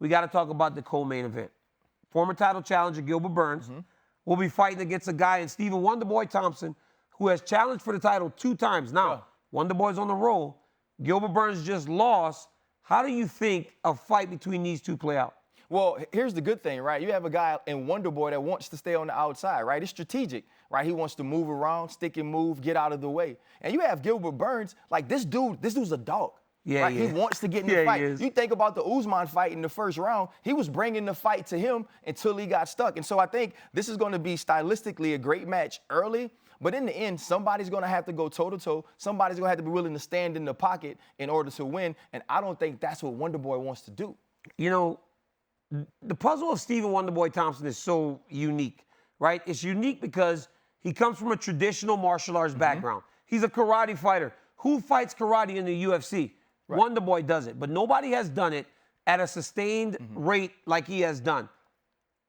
we got to talk about the co-main event. Former title challenger Gilbert Burns will be fighting against a guy in Stephen Wonderboy Thompson, who has challenged for the title 2 times. Now, Wonderboy's on the roll. Gilbert Burns just lost. How do you think a fight between these two play out? Well, here's the good thing, right? You have a guy in Wonderboy that wants to stay on the outside, right? It's strategic, right? He wants to move around, stick and move, get out of the way. And you have Gilbert Burns, like this dude's a dog. Yeah, right? He wants to get in the fight. He you think about the Usman fight in the first round, he was bringing the fight to him until he got stuck. And so I think this is going to be stylistically a great match early, but in the end, somebody's going to have to go toe-to-toe. Somebody's going to have to be willing to stand in the pocket in order to win, and I don't think that's what Wonderboy wants to do. You know, the puzzle of Stephen Wonderboy Thompson is so unique, right? It's unique because he comes from a traditional martial arts background. He's a karate fighter. Who fights karate in the UFC? Right. Wonderboy does it, but nobody has done it at a sustained rate like he has done.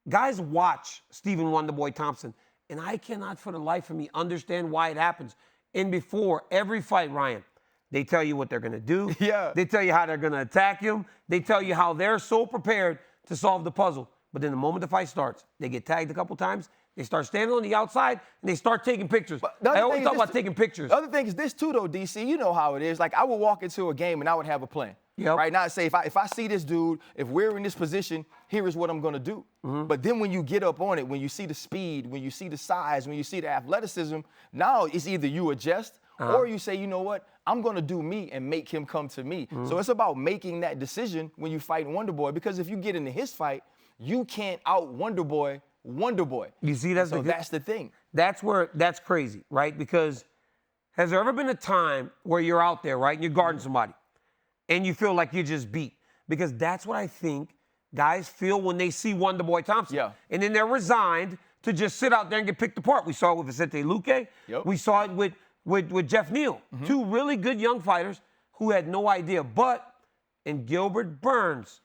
Guys watch Stephen Wonderboy Thompson, and I cannot for the life of me understand why it happens. And before every fight, Ryan, they tell you what they're going to do. They tell you how they're going to attack him. They tell you how they're so prepared to solve the puzzle. But then the moment the fight starts, they get tagged a couple times, they start standing on the outside, and they start taking pictures. I always talk about taking pictures. The other thing is this too, though, DC. You know how it is. Like, I would walk into a game and I would have a plan. Right now, say if I see this dude, if we're in this position, here is what I'm going to do. But then when you get up on it, when you see the speed, when you see the size, when you see the athleticism, now it's either you adjust or you say, you know what, I'm going to do me and make him come to me. So it's about making that decision when you fight Wonderboy, because if you get into his fight, you can't out Wonderboy. You see, that's the thing. That's crazy, right? Because has there ever been a time where you're out there, right, and you're guarding somebody, and you feel like you're just beat? Because that's what I think guys feel when they see Wonderboy Thompson. And then they're resigned to just sit out there and get picked apart. We saw it with Vicente Luque. We saw it with Jeff Neal. 2 really good young fighters who had no idea. But in Gilbert Burns,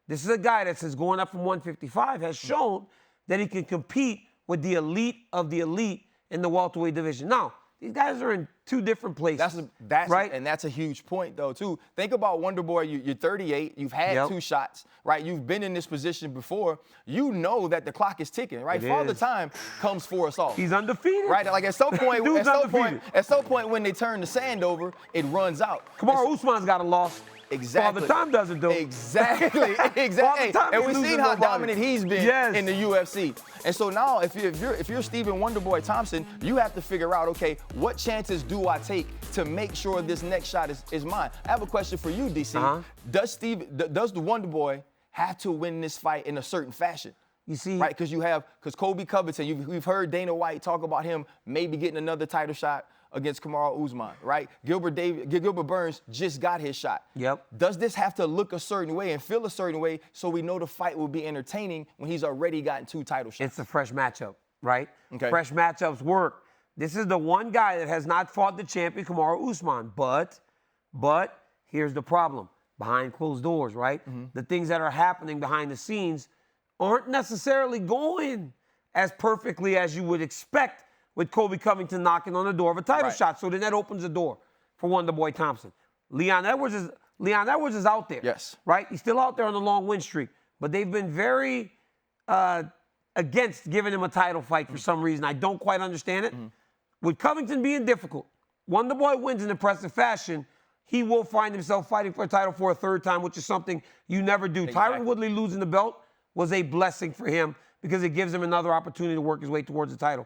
this is a guy that says going up from 155 has shown that he can compete with the elite of the elite in the welterweight division. Now, these guys are in 2 different places. That's right? And that's a huge point, though, too. Think about Wonderboy. You're 38. You've had 2 shots, right? You've been in this position before. You know that the clock is ticking, right? Father Time comes for us all. He's undefeated. Right? Like at some point, at some point when they turn the sand over, it runs out. Kamaru Usman's got a loss. Exactly. Father Time doesn't do. Exactly. And we've seen how dominant he's been in the UFC. And so now, if you're Stephen Wonderboy Thompson, you have to figure out, okay, what chances do I take to make sure this next shot is mine? I have a question for you, DC. Does the Wonderboy have to win this fight in a certain fashion? You see, right? Because Colby Covington, we've heard Dana White talk about him maybe getting another title shot against Kamaru Usman, right? Gilbert Burns just got his shot. Does this have to look a certain way and feel a certain way so we know the fight will be entertaining when he's already gotten 2 title shots? It's a fresh matchup, right? Fresh matchups work. This is the one guy that has not fought the champion, Kamaru Usman. But here's the problem. Behind closed doors, right? The things that are happening behind the scenes aren't necessarily going as perfectly as you would expect with Colby Covington knocking on the door of a title shot. So then that opens the door for Wonderboy Thompson. Leon Edwards is out there. Right? He's still out there on the long win streak. But they've been very against giving him a title fight for some reason. I don't quite understand it. With Covington being difficult, Wonderboy wins in impressive fashion, he will find himself fighting for a title for a 3rd time, which is something you never do. Tyron Woodley losing the belt was a blessing for him because it gives him another opportunity to work his way towards the title.